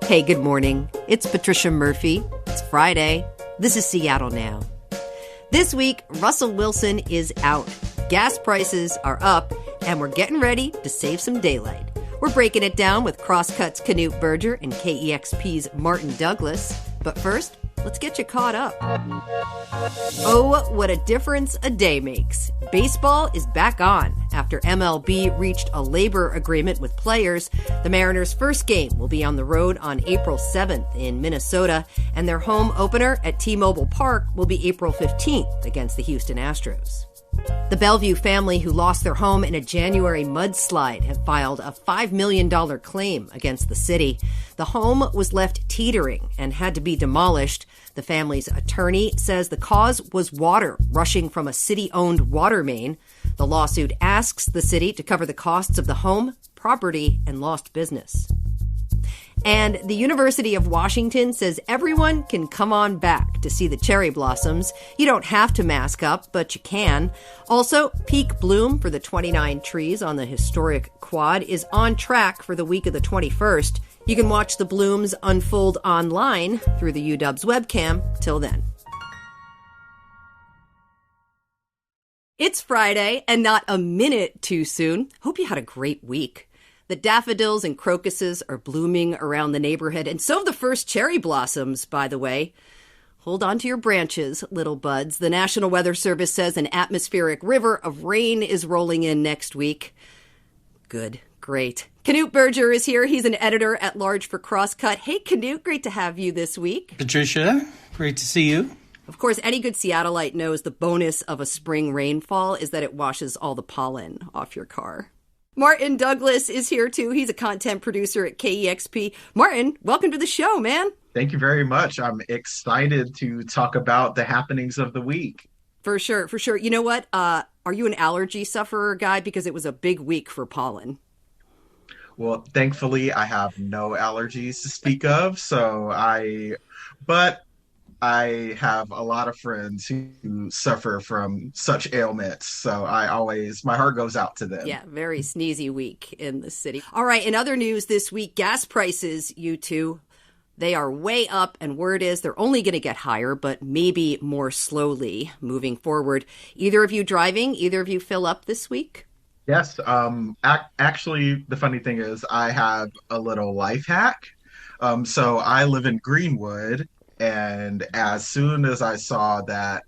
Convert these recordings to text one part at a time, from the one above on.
Hey, good morning. It's Patricia Murphy. It's Friday. This is Seattle Now. This week, Russell Wilson is out. Gas prices are up, and we're getting ready to save some daylight. We're breaking it down with Crosscut's Knute Berger and KEXP's Martin Douglas. But first, let's get you caught up. Oh, what a difference a day makes. Baseball is back on. After MLB reached a labor agreement with players, the Mariners' first game will be on the road on April 7th in Minnesota, and their home opener at T-Mobile Park will be April 15th against the Houston Astros. The Bellevue family who lost their home in a January mudslide have filed a $5 million claim against the city. The home was left teetering and had to be demolished. The family's attorney says the cause was water rushing from a city-owned water main. The lawsuit asks the city to cover the costs of the home, property, and lost business. And the University of Washington says everyone can come on back to see the cherry blossoms. You don't have to mask up, but you can. Also, peak bloom for the 29 trees on the historic quad is on track for the week of the 21st. You can watch the blooms unfold online through the UW's webcam. Till then. It's Friday and not a minute too soon. Hope you had a great week. The daffodils and crocuses are blooming around the neighborhood, and so have the first cherry blossoms, by the way. Hold on to your branches, little buds. The National Weather Service says an atmospheric river of rain is rolling in next week. Good, great. Knute Berger is here. He's an editor at large for Crosscut. Hey, Knute, great to have you this week. Patricia, great to see you. Of course, any good Seattleite knows the bonus of a spring rainfall is that it washes all the pollen off your car. Martin Douglas is here, too. He's a content producer at KEXP. Martin, welcome to the show, man. Thank you very much. I'm excited to talk about the happenings of the week. For sure, for sure. You know what? Are you an allergy sufferer guy? Because it was a big week for pollen. Well, thankfully, I have no allergies to speak of, but I have a lot of friends who suffer from such ailments, so my heart goes out to them. Yeah, very sneezy week in the city. All right, in other news this week, gas prices, you two, they are way up, and word is they're only going to get higher, but maybe more slowly moving forward. Either of you driving? Either of you fill up this week? Yes. Actually, the funny thing is I have a little life hack. So I live in Greenwood. And as soon as I saw that,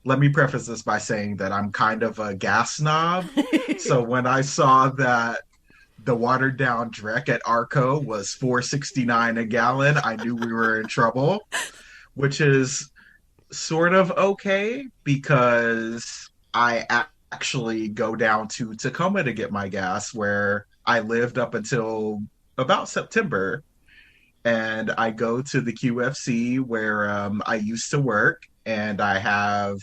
let me preface this by saying that I'm kind of a gas snob. So when I saw that the watered down Drek at Arco was $4.69 a gallon, I knew we were in trouble, which is sort of okay because I actually go down to Tacoma to get my gas, where I lived up until about September. And I go to the QFC where I used to work, and I have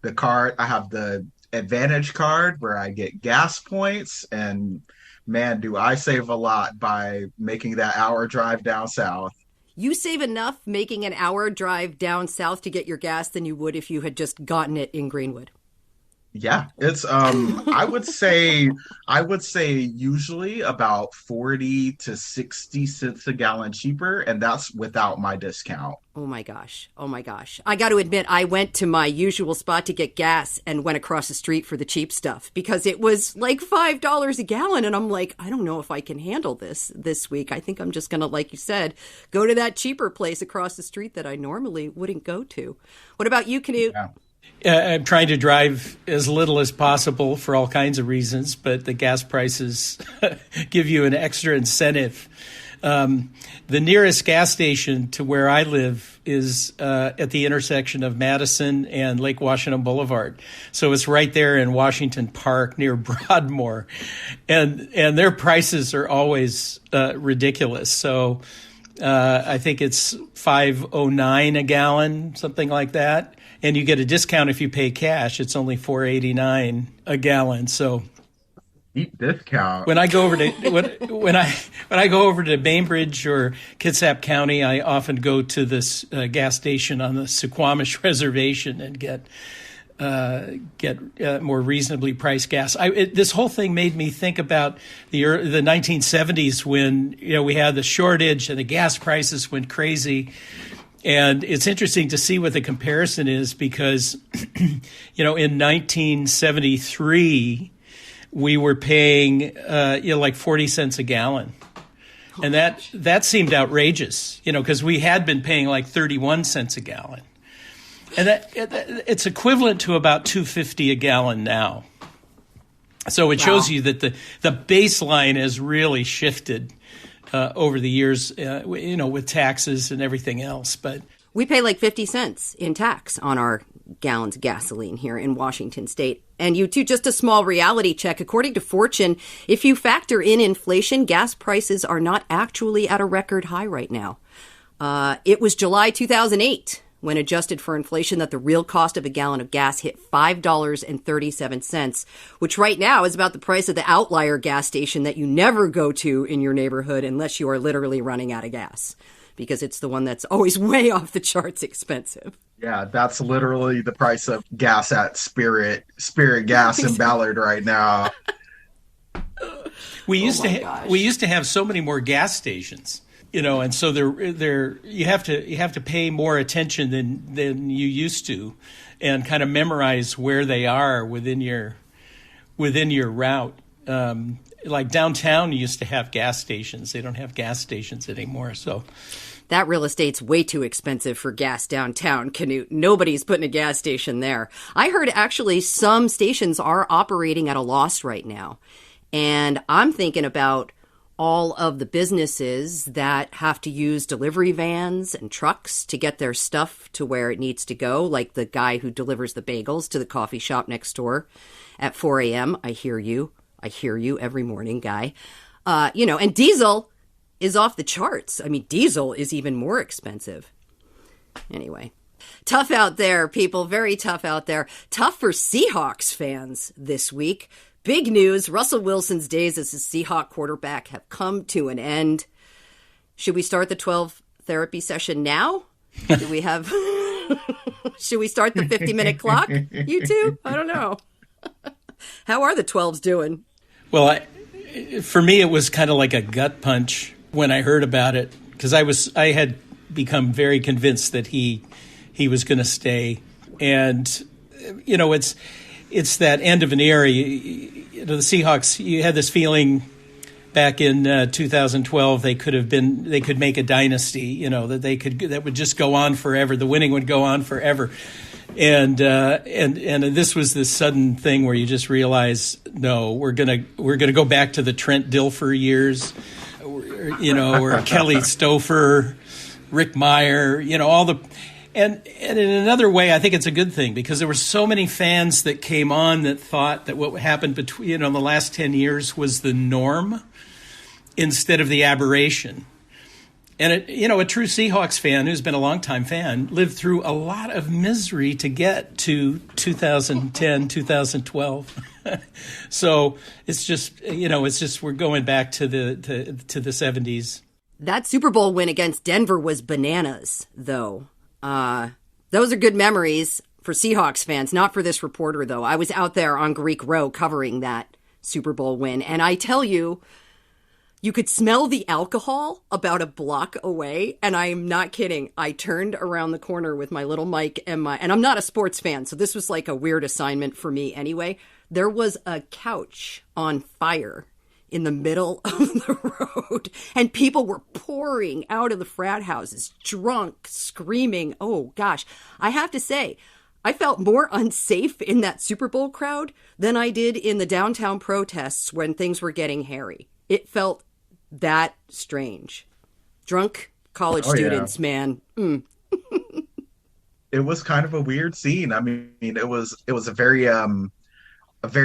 the card. I have the Advantage card where I get gas points, and man, do I save a lot by making that hour drive down south. You save enough making an hour drive down south to get your gas than you would if you had just gotten it in Greenwood. Yeah, it's I would say usually about 40 to 60 cents a gallon cheaper, and that's without my discount. Oh my gosh. Oh my gosh. I got to admit, I went to my usual spot to get gas and went across the street for the cheap stuff because it was like $5 a gallon, and I'm like, I don't know if I can handle this week. I think I'm just going to, like you said, go to that cheaper place across the street that I normally wouldn't go to. What about you, Knute? Yeah. I'm trying to drive as little as possible for all kinds of reasons, but the gas prices give you an extra incentive. The nearest gas station to where I live is at the intersection of Madison and Lake Washington Boulevard. So it's right there in Washington Park near Broadmoor. And their prices are always ridiculous. So I think it's $5.09 a gallon, something like that. And you get a discount if you pay cash. It's only $4.89 a gallon. So deep discount. When I go over to when I go over to Bainbridge or Kitsap County, I often go to this gas station on the Suquamish Reservation and get get more reasonably priced gas. This whole thing made me think about the 1970s when we had the shortage and the gas prices went crazy. And it's interesting to see what the comparison is because, in 1973, we were paying, like 40 cents a gallon. And that seemed outrageous, because we had been paying like 31 cents a gallon. And it's equivalent to about $2.50 a gallon now. So it shows you that the baseline has really shifted over the years, with taxes and everything else. But we pay like 50 cents in tax on our gallons of gasoline here in Washington state. And you too, just a small reality check. According to Fortune, if you factor in inflation, gas prices are not actually at a record high right now. It was July 2008 when adjusted for inflation that the real cost of a gallon of gas hit $5.37, which right now is about the price of the outlier gas station that you never go to in your neighborhood unless you are literally running out of gas, because it's the one that's always way off the charts expensive. Yeah, that's literally the price of gas at Spirit Gas in Ballard right now. We used to have so many more gas stations. And so you have to pay more attention than you used to, and kind of memorize where they are within your route. Like downtown, you used to have gas stations. They don't have gas stations anymore. So that real estate's way too expensive for gas downtown, Knute. Nobody's putting a gas station there. I heard actually some stations are operating at a loss right now, and I'm thinking about all of the businesses that have to use delivery vans and trucks to get their stuff to where it needs to go, like the guy who delivers the bagels to the coffee shop next door at 4 a.m. I hear you every morning, guy. And diesel is off the charts. I mean, diesel is even more expensive. Anyway, tough out there, people. Very tough out there. Tough for Seahawks fans this week. Big news, Russell Wilson's days as a Seahawk quarterback have come to an end. Should we start the 12 therapy session now? Should we start the 50-minute clock? You two? I don't know. How are the 12s doing? Well, for me, it was kind of like a gut punch when I heard about it, because I had become very convinced that he was going to stay. And, it's that end of an era. The Seahawks, you had this feeling back in 2012 they could make a dynasty, that would just go on forever. The winning would go on forever. And this was this sudden thing where you just realize, no, we're gonna go back to the Trent Dilfer years, or Kelly Stouffer, Rick Meyer, all the. And in another way, I think it's a good thing, because there were so many fans that came on that thought that what happened between the last 10 years was the norm instead of the aberration. And a true Seahawks fan who's been a longtime fan lived through a lot of misery to get to 2010, 2012. So it's just we're going back to the 70s. That Super Bowl win against Denver was bananas, though. Those are good memories for Seahawks fans, not for this reporter, though. I was out there on Greek Row covering that Super Bowl win, and I tell you, you could smell the alcohol about a block away, and I am not kidding. I turned around the corner with my little mic and I'm not a sports fan, so this was like a weird assignment for me anyway. There was a couch on fire in the middle of the road, and people were pouring out of the frat houses, drunk, screaming. Oh gosh, I have to say, I felt more unsafe in that Super Bowl crowd than I did in the downtown protests when things were getting hairy. It felt that strange. Drunk college students, man. It was kind of a weird scene. I mean, it was a very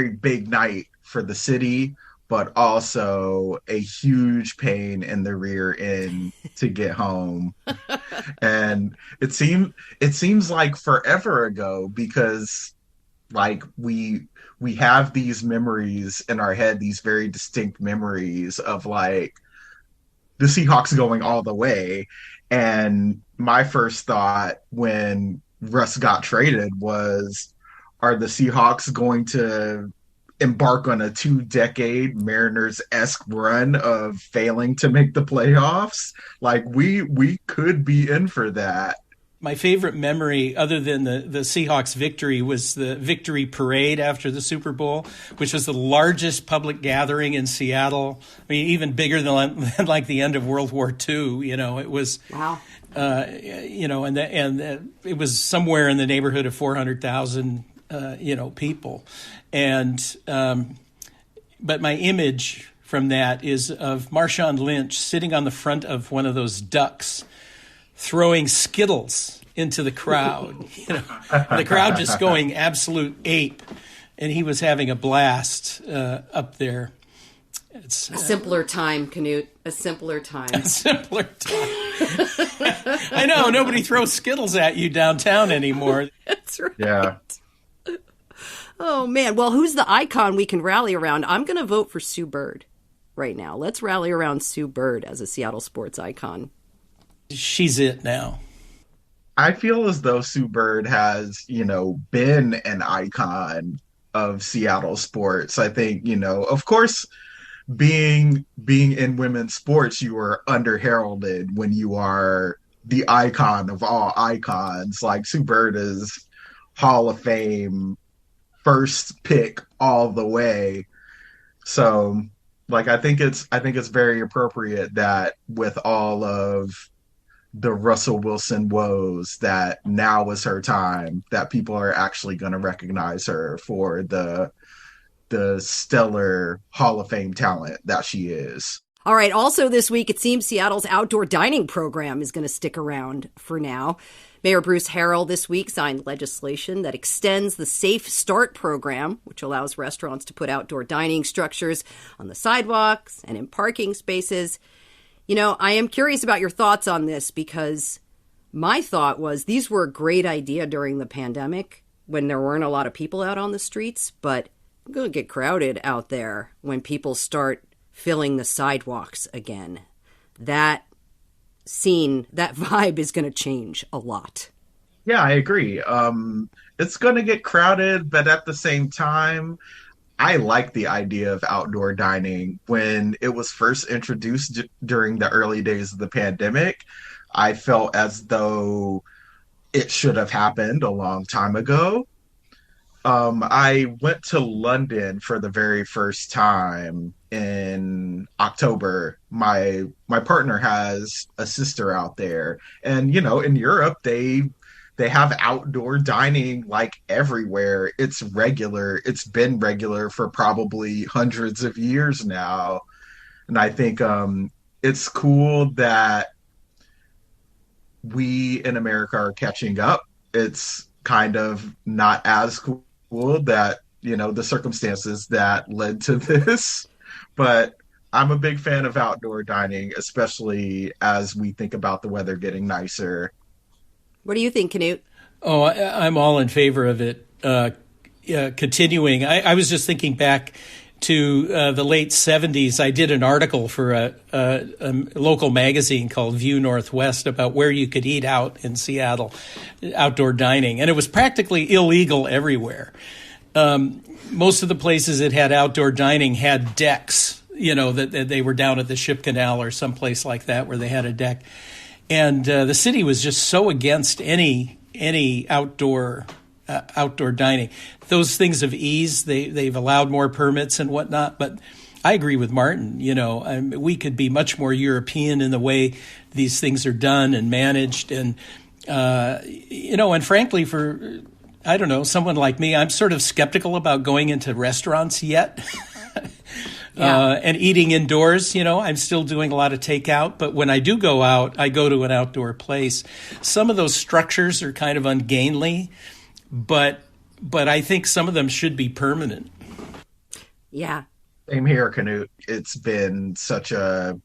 big night for the city, but also a huge pain in the rear end to get home. And it seems like forever ago, because like we have these memories in our head, these very distinct memories of like the Seahawks going all the way. And my first thought when Russ got traded was, are the Seahawks going to embark on a 2-decade Mariners-esque run of failing to make the playoffs? Like we could be in for that. My favorite memory, other than the Seahawks victory, was the victory parade after the Super Bowl, which was the largest public gathering in Seattle. I mean, even bigger than like the end of World War II. You know, it was Wow. You know, and it was somewhere in the neighborhood of 400,000 people, and but my image from that is of Marshawn Lynch sitting on the front of one of those ducks, throwing Skittles into the crowd. You know, the crowd just going absolute ape, and he was having a blast up there. It's A simpler time, Knute. A simpler time. a simpler time. I know, nobody throws Skittles at you downtown anymore. That's right. Yeah. Oh, man. Well, who's the icon we can rally around? I'm going to vote for Sue Bird right now. Let's rally around Sue Bird as a Seattle sports icon. She's it now. I feel as though Sue Bird has, been an icon of Seattle sports. I think, of course, being in women's sports, you are underheralded when you are the icon of all icons. Like Sue Bird is Hall of Fame first pick all the way. So, like, I think it's very appropriate that with all of the Russell Wilson woes, that now is her time, that people are actually going to recognize her for the stellar Hall of Fame talent that she is. All right. Also this week, it seems Seattle's outdoor dining program is going to stick around for now. Mayor Bruce Harrell this week signed legislation that extends the Safe Start program, which allows restaurants to put outdoor dining structures on the sidewalks and in parking spaces. I am curious about your thoughts on this, because my thought was these were a great idea during the pandemic when there weren't a lot of people out on the streets, but it's going to get crowded out there when people start filling the sidewalks again. That vibe is going to change a lot. Yeah, I agree. It's going to get crowded, but at the same time, I like the idea of outdoor dining. When it was first introduced during the early days of the pandemic, I felt as though it should have happened a long time ago. I went to London for the very first time in October. My partner has a sister out there, and in Europe they have outdoor dining like everywhere. It's regular. It's been regular for probably hundreds of years now. And I think it's cool that we in America are catching up. It's kind of not as cool that, the circumstances that led to this. But I'm a big fan of outdoor dining, especially as we think about the weather getting nicer. What do you think, Knute? Oh, I'm all in favor of it. Continuing, I was just thinking back to the late 70s. I did an article for a local magazine called View Northwest about where you could eat out in Seattle, outdoor dining. And it was practically illegal everywhere. Most of the places that had outdoor dining had decks, that they were down at the Ship Canal or someplace like that where they had a deck. And the city was just so against any outdoor dining. Those things of ease, they've allowed more permits and whatnot. But I agree with Martin. We could be much more European in the way these things are done and managed. And and frankly, for someone like me, I'm sort of skeptical about going into restaurants yet. And eating indoors, I'm still doing a lot of takeout. But when I do go out, I go to an outdoor place. Some of those structures are kind of ungainly, but I think some of them should be permanent. Yeah. Same here, Knute. It's been such a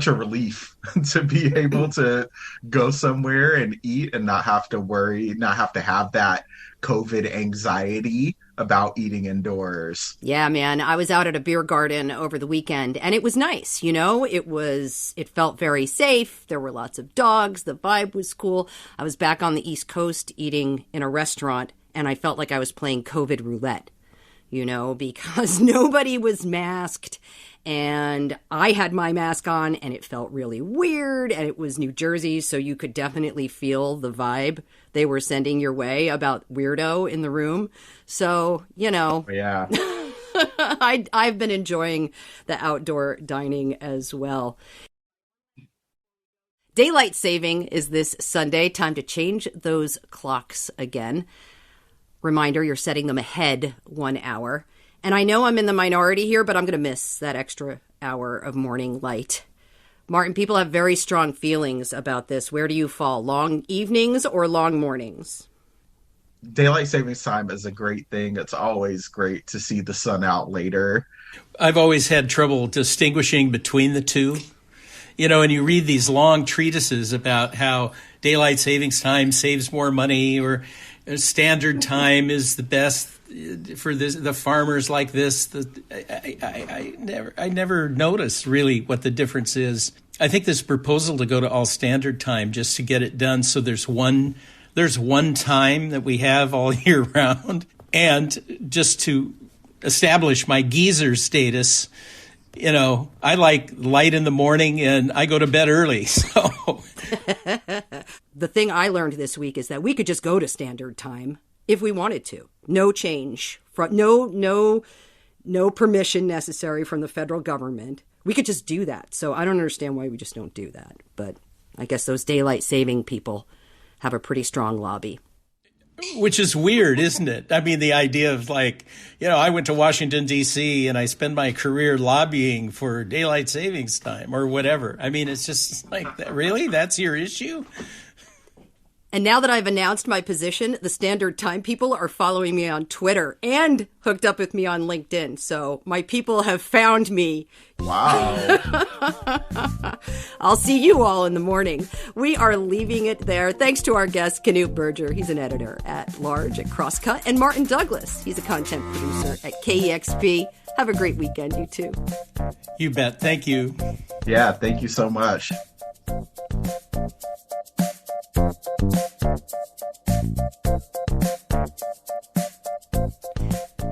relief to be able to go somewhere and eat and not have to worry, not have to have that COVID anxiety about eating indoors. Yeah, man. I was out at a beer garden over the weekend and it was nice. It felt very safe. There were lots of dogs. The vibe was cool. I was back on the East Coast eating in a restaurant and I felt like I was playing COVID roulette, because nobody was masked. And I had my mask on, and it felt really weird, and it was New Jersey, so you could definitely feel the vibe they were sending your way about weirdo in the room. So, Yeah. I've been enjoying the outdoor dining as well. Daylight saving is this Sunday. Time to change those clocks again. Reminder, you're setting them ahead 1 hour. And I know I'm in the minority here, but I'm going to miss that extra hour of morning light. Martin, people have very strong feelings about this. Where do you fall? Long evenings or long mornings? Daylight savings time is a great thing. It's always great to see the sun out later. I've always had trouble distinguishing between the two. And you read these long treatises about how daylight savings time saves more money, or standard time is the best for the farmers like this. I never noticed really what the difference is. I think this proposal to go to all standard time just to get it done, so there's one time that we have all year round, and just to establish my geezer status. I like light in the morning, and I go to bed early. So the thing I learned this week is that we could just go to standard time if we wanted to. No change, no permission necessary from the federal government. We could just do that. So I don't understand why we just don't do that. But I guess those daylight saving people have a pretty strong lobby. Which is weird, isn't it? I mean, the idea of I went to Washington, D.C., and I spend my career lobbying for daylight savings time or whatever. I mean, it's just like, really? That's your issue? And now that I've announced my position, the Standard Time people are following me on Twitter and hooked up with me on LinkedIn. So my people have found me. Wow. I'll see you all in the morning. We are leaving it there. Thanks to our guest, Knute Berger. He's an editor at large at Crosscut. And Martin Douglas. He's a content producer at KEXP. Have a great weekend, you too. You bet. Thank you. Yeah, thank you so much.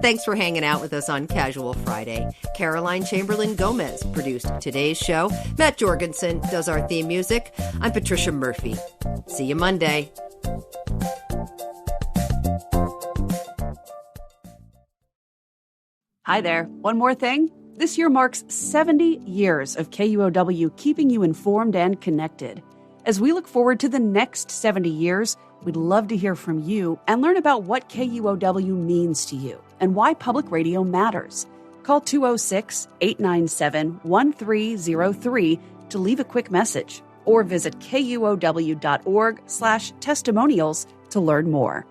Thanks for hanging out with us on Casual Friday. Caroline Chamberlain Gomez produced today's show. Matt Jorgensen does our theme music. I'm Patricia Murphy. See you Monday. Hi there. One more thing. This year marks 70 years of KUOW keeping you informed and connected. As we look forward to the next 70 years, we'd love to hear from you and learn about what KUOW means to you and why public radio matters. Call 206-897-1303 to leave a quick message or visit KUOW.org/testimonials to learn more.